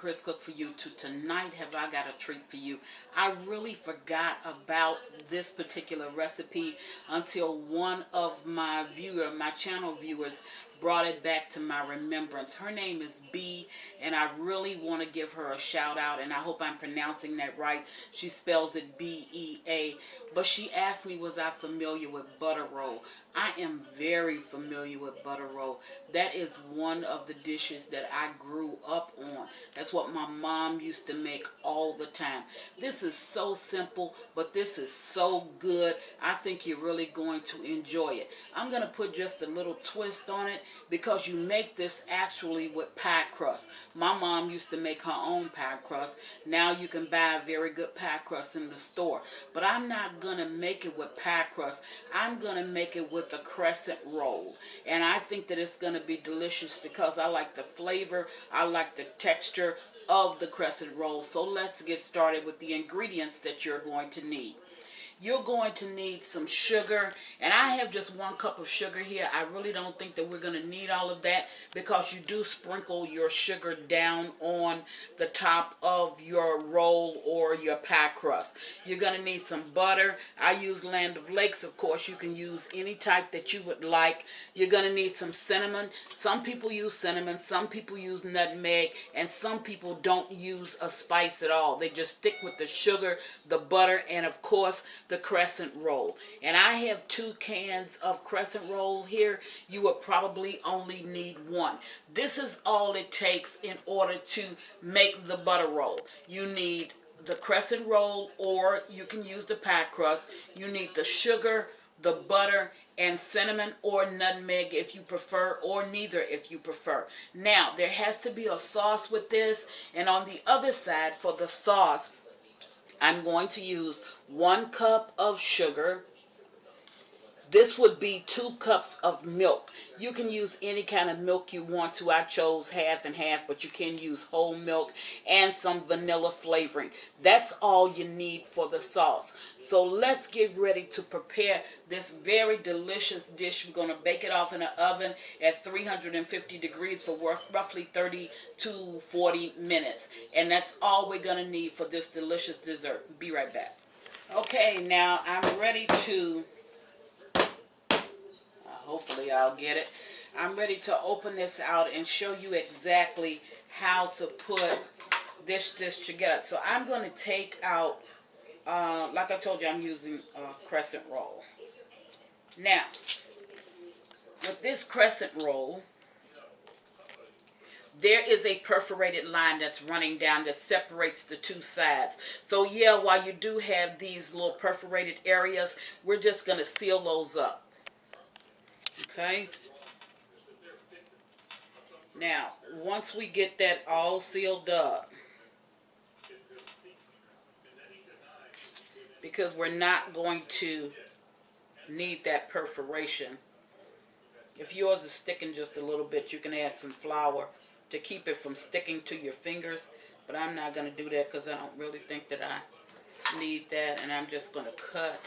Chris Cook for you. Tonight have I got a treat for you. I really forgot about this particular recipe until one of my channel viewers brought it back to my remembrance. Her name is B, and I really want to give her a shout out, and I hope I'm pronouncing that right. She spells it B-E-A, but she asked me was I familiar with butter roll. I am very familiar with butter roll. That is one of the dishes that I grew up on. That's what my mom used to make all the time. This is so simple, but this is so good. I think you're really going to enjoy it. I'm going to put just a little twist on it because you make this actually with pie crust. My mom used to make her own pie crust. Now you can buy a very good pie crust in the store. But I'm not going to make it with pie crust. I'm going to make it with a crescent roll. And I think that it's going to be delicious because I like the flavor, I like the texture of the crescent roll. So let's get started with the ingredients that you're going to need. You're going to need some sugar, and I have just 1 cup of sugar here. I really don't think that we're going to need all of that because you do sprinkle your sugar down on the top of your roll or your pie crust. You're going to need some butter. I use Land of Lakes. Of course, you can use any type that you would like. You're going to need some cinnamon. Some people use cinnamon, some people use nutmeg, and some people don't use a spice at all. They just stick with the sugar, the butter, and of course, the crescent roll. And I have 2 cans of crescent roll here. You would probably only need 1. This is all it takes in order to make the butter roll. You need the crescent roll, or you can use the pie crust. You need the sugar, the butter, and cinnamon or nutmeg if you prefer, or neither if you prefer. Now, there has to be a sauce with this, and on the other side for the sauce, I'm going to use 1 cup of sugar. This would be 2 cups of milk. You can use any kind of milk you want to. I chose half and half, but you can use whole milk and some vanilla flavoring. That's all you need for the sauce. So let's get ready to prepare this very delicious dish. We're going to bake it off in the oven at 350 degrees for roughly 30 to 40 minutes. And that's all we're going to need for this delicious dessert. Be right back. Okay, now I'm ready to... hopefully I'll get it. I'm ready to open this out and show you exactly how to put this dish together. So I'm going to take out, like I told you, I'm using crescent roll. Now, with this crescent roll, there is a perforated line that's running down that separates the 2 sides. So yeah, while you do have these little perforated areas, we're just going to seal those up. Okay, now once we get that all sealed up, because we're not going to need that perforation. If yours is sticking just a little bit, you can add some flour to keep it from sticking to your fingers, but I'm not going to do that because I don't really think that I need that, and I'm just going to cut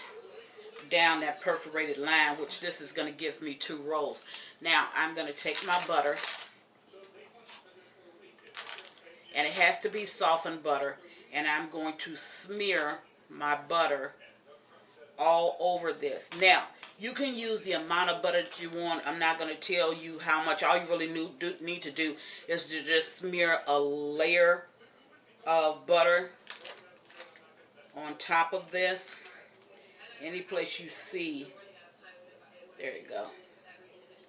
down that perforated line, which this is going to give me 2 rolls. Now I'm going to take my butter, and it has to be softened butter, and I'm going to smear my butter all over this. Now you can use the amount of butter that you want. I'm not going to tell you how much. All you really need to do is to just smear a layer of butter on top of this. Any place you see, there you go.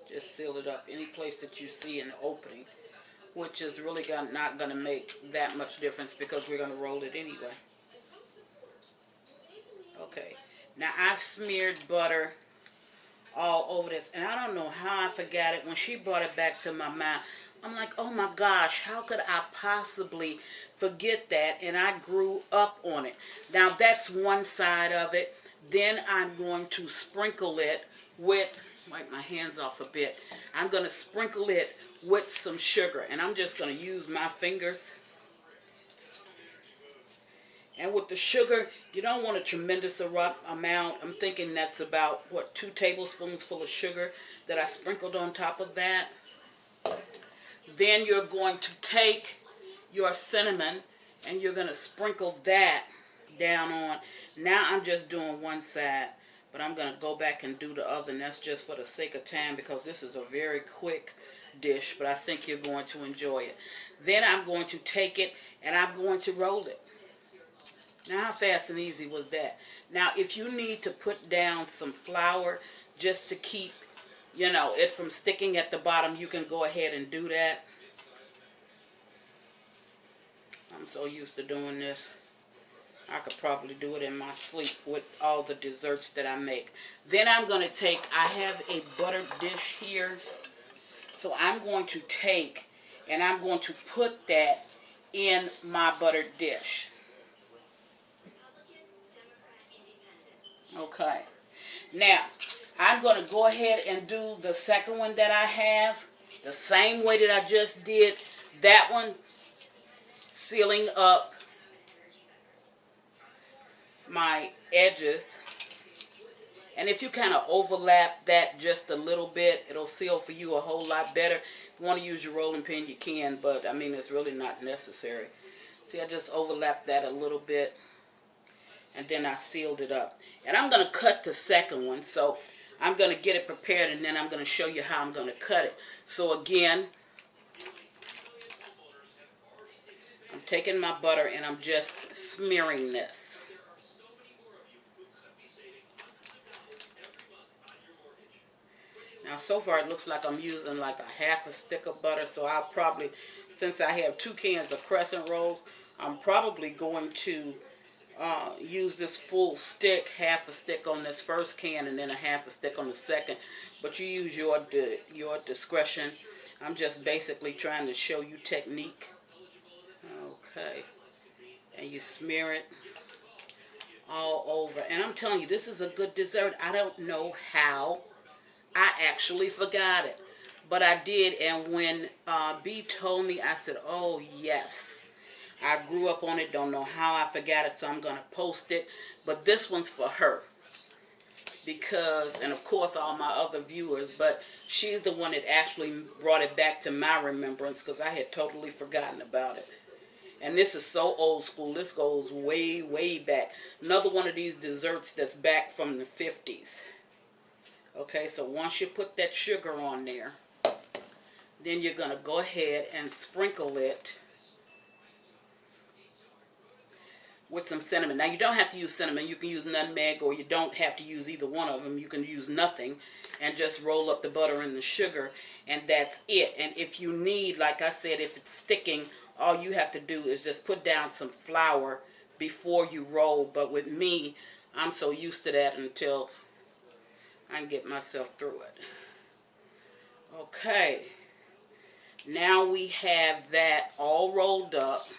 Just seal it up. Any place that you see an opening, which is really not going to make that much difference because we're going to roll it anyway. Okay, now I've smeared butter all over this, and I don't know how I forgot it. When she brought it back to my mind, I'm like, oh my gosh, how could I possibly forget that? And I grew up on it. Now that's one side of it. Then I'm going to sprinkle it with, wipe my hands off a bit. I'm going to sprinkle it with some sugar. And I'm just going to use my fingers. And with the sugar, you don't want a tremendous amount. I'm thinking that's about, what, 2 tablespoons full of sugar that I sprinkled on top of that. Then you're going to take your cinnamon, and you're going to sprinkle that down on. Now I'm just doing one side, but I'm going to go back and do the other, and that's just for the sake of time because this is a very quick dish, but I think you're going to enjoy it. Then I'm going to take it and I'm going to roll it. Now how fast and easy was that? Now if you need to put down some flour just to keep, you know, it from sticking at the bottom, you can go ahead and do that. I'm so used to doing this. I could probably do it in my sleep with all the desserts that I make. Then I'm going to take, I have a buttered dish here. So I'm going to take and I'm going to put that in my buttered dish. Okay. Now, I'm going to go ahead and do the second one that I have. The same way that I just did that one. Sealing up my edges. And if you kind of overlap that just a little bit, it'll seal for you a whole lot better. If you want to use your rolling pin, you can, but I mean, it's really not necessary. See, I just overlapped that a little bit, and then I sealed it up. And I'm going to cut the second one, so I'm going to get it prepared, and then I'm going to show you how I'm going to cut it. So again, I'm taking my butter, and I'm just smearing this. Now so far it looks like I'm using like a half a stick of butter, so I'll probably, since I have 2 cans of crescent rolls, I'm probably going to use this full stick, half a stick on this first can and then a half a stick on the second. But you use your discretion. I'm just basically trying to show you technique. Okay. And you smear it all over. And I'm telling you, this is a good dessert. I don't know how I actually forgot it, but I did. And when B told me, I said, oh yes, I grew up on it, don't know how I forgot it, so I'm going to post it. But this one's for her because, and of course all my other viewers, but she's the one that actually brought it back to my remembrance because I had totally forgotten about it. And this is so old school. This goes way, way back. Another one of these desserts that's back from the 50s. Okay, so once you put that sugar on there, then you're going to go ahead and sprinkle it with some cinnamon. Now, you don't have to use cinnamon. You can use nutmeg, or you don't have to use either one of them. You can use nothing and just roll up the butter and the sugar, and that's it. And if you need, like I said, if it's sticking, all you have to do is just put down some flour before you roll. But with me, I'm so used to that until I can get myself through it. Okay. Now we have that all rolled up.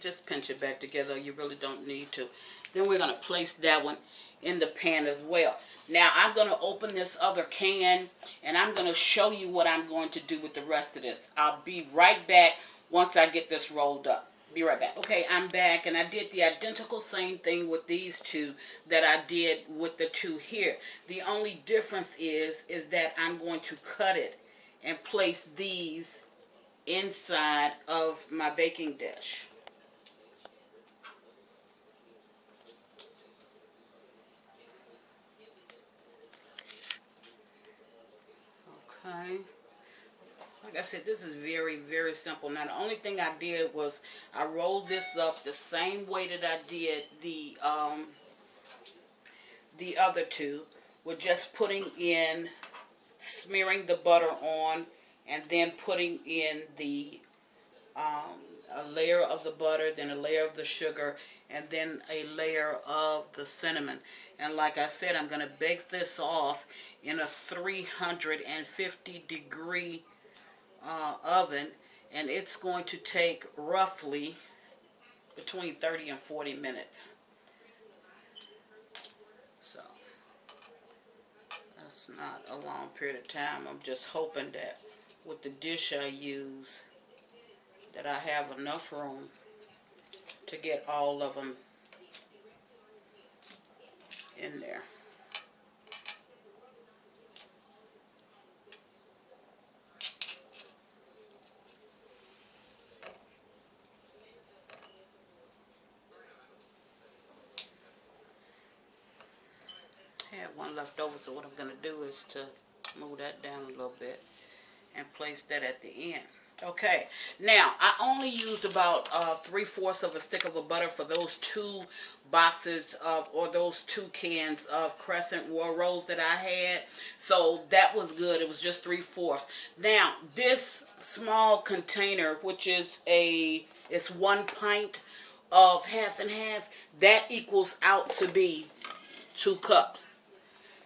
Just pinch it back together. You really don't need to. Then we're going to place that one in the pan as well. Now I'm going to open this other can and I'm going to show you what I'm going to do with the rest of this. I'll be right back once I get this rolled up. Be right back. Okay, I'm back, and I did the identical same thing with these two that I did with the two here. The only difference is that I'm going to cut it and place these inside of my baking dish. Okay. Like I said, this is very, very simple. Now, the only thing I did was I rolled this up the same way that I did the other two, with just putting in, smearing the butter on, and then putting in the a layer of the butter, then a layer of the sugar, and then a layer of the cinnamon. And like I said, I'm going to bake this off in a 350 degree oven, and it's going to take roughly between 30 and 40 minutes. So that's not a long period of time. I'm just hoping that with the dish I use that I have enough room to get all of them in there. I had one left over, so what I'm going to do is to move that down a little bit and place that at the end. Okay, now I only used about 3/4 of a stick of butter for those 2 boxes of, or those 2 cans of crescent rolls that I had. So that was good. It was just 3/4. Now this small container, which is it's 1 pint of half and half, that equals out to be 2 cups.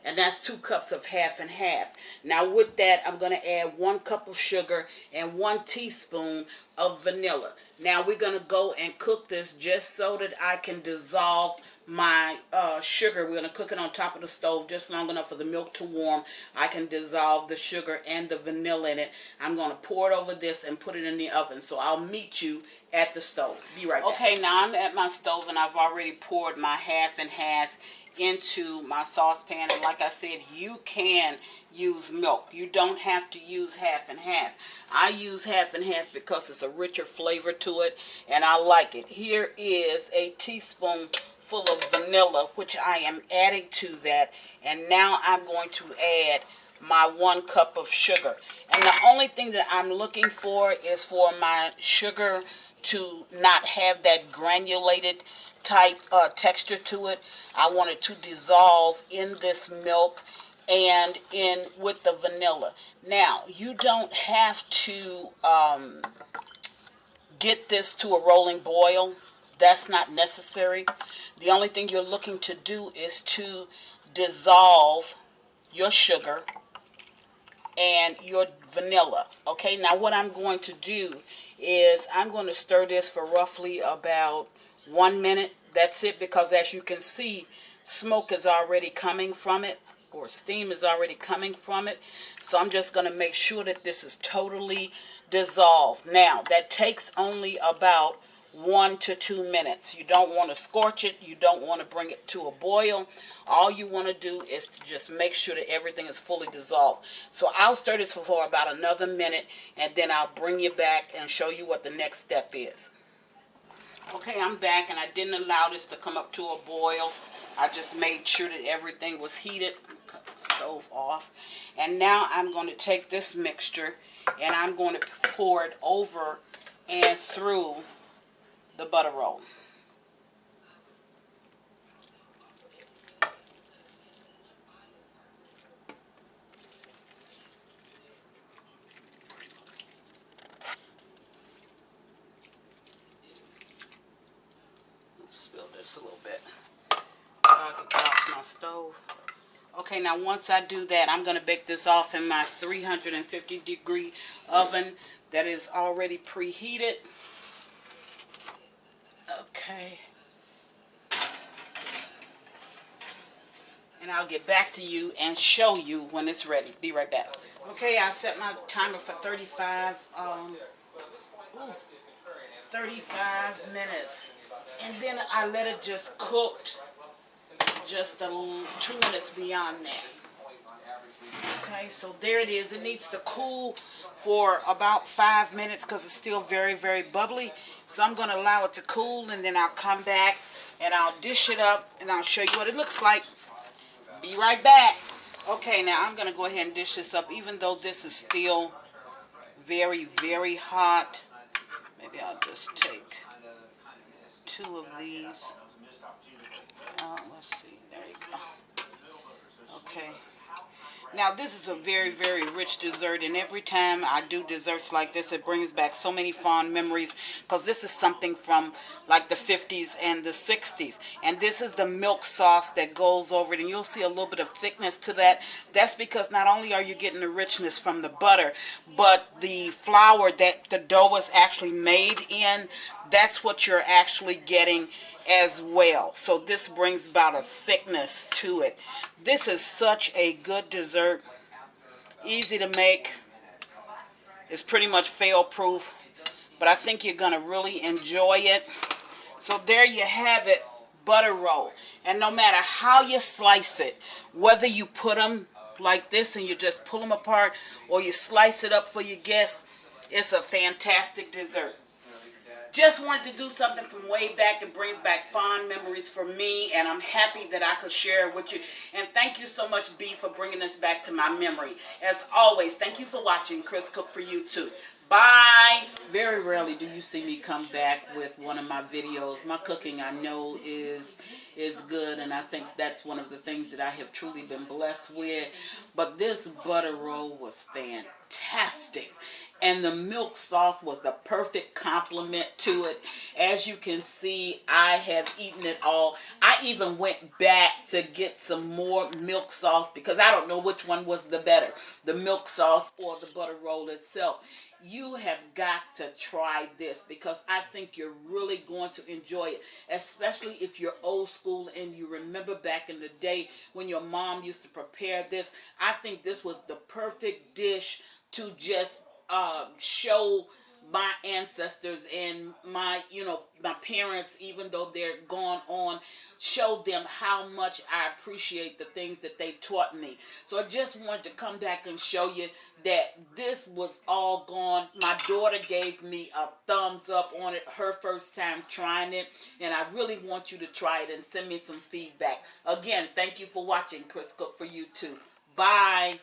And that's 2 cups of half and half. Now with that, I'm going to add 1 cup of sugar and 1 teaspoon of vanilla. Now we're going to go and cook this just so that I can dissolve my sugar. We're going to cook it on top of the stove just long enough for the milk to warm. I can dissolve the sugar and the vanilla in it. I'm going to pour it over this and put it in the oven. So I'll meet you at the stove. Be right back. Okay, now I'm at my stove and I've already poured my half and half into my saucepan, and like I said, you can use milk. You don't have to use half and half. I use half and half because it's a richer flavor to it and I like it. Here is a teaspoonful of vanilla, which I am adding to that, and now I'm going to add my 1 cup of sugar. And the only thing that I'm looking for is for my sugar to not have that granulated type texture to it. I want it to dissolve in this milk and in with the vanilla. Now, you don't have to get this to a rolling boil. That's not necessary. The only thing you're looking to do is to dissolve your sugar and your vanilla. Okay, now what I'm going to do is I'm going to stir this for roughly about 1 minute. That's it, because as you can see, smoke is already coming from it, or steam is already coming from it. So I'm just going to make sure that this is totally dissolved. Now, that takes only about 1 to 2 minutes. You don't want to scorch it. You don't want to bring it to a boil. All you want to do is to just make sure that everything is fully dissolved. So I'll stir this for about another minute, and then I'll bring you back and show you what the next step is. Okay, I'm back, and I didn't allow this to come up to a boil. I just made sure that everything was heated. Cut the stove off. And now I'm going to take this mixture and I'm going to pour it over and through the butter roll. Spill this a little bit. I'll get off my stove. Okay, now once I do that, I'm going to bake this off in my 350-degree oven that is already preheated. Okay. And I'll get back to you and show you when it's ready. Be right back. Okay, I set my timer for 35 minutes. And then I let it just cook just 2 minutes beyond that. Okay, so there it is. It needs to cool for about 5 minutes because it's still very, very bubbly. So I'm going to allow it to cool, and then I'll come back and I'll dish it up and I'll show you what it looks like. Be right back. Okay, now I'm going to go ahead and dish this up, even though this is still very, very hot. Maybe I'll just take 2 of these. Let's see. There you go. Okay. Now this is a very, very rich dessert, and every time I do desserts like this, it brings back so many fond memories, because this is something from like the 50s and the 60s. And this is the milk sauce that goes over it, and you'll see a little bit of thickness to that. That's because not only are you getting the richness from the butter, but the flour that the dough is actually made in, that's what you're actually getting as well. So this brings about a thickness to it. This is such a good dessert. Easy to make. It's pretty much fail-proof, but I think you're going to really enjoy it. So there you have it, butter roll. And no matter how you slice it, whether you put them like this and you just pull them apart, or you slice it up for your guests, it's a fantastic dessert. Just wanted to do something from way back. It brings back fond memories for me, and I'm happy that I could share it with you. And thank you so much, B, for bringing this back to my memory. As always, thank you for watching. Chris Cook for you too. Bye. Very rarely do you see me come back with one of my videos. My cooking, I know, is good, and I think that's one of the things that I have truly been blessed with. But this butter roll was fantastic. And the milk sauce was the perfect complement to it. As you can see, I have eaten it all. I even went back to get some more milk sauce because I don't know which one was the better, the milk sauce or the butter roll itself. You have got to try this because I think you're really going to enjoy it, especially if you're old school and you remember back in the day when your mom used to prepare this. I think this was the perfect dish to just show my ancestors and my, my parents, even though they're gone on, show them how much I appreciate the things that they taught me. So I just wanted to come back and show you that this was all gone. My daughter gave me a thumbs up on it, her first time trying it, and I really want you to try it and send me some feedback. Again, thank you for watching. Chris Cook for you too. Bye.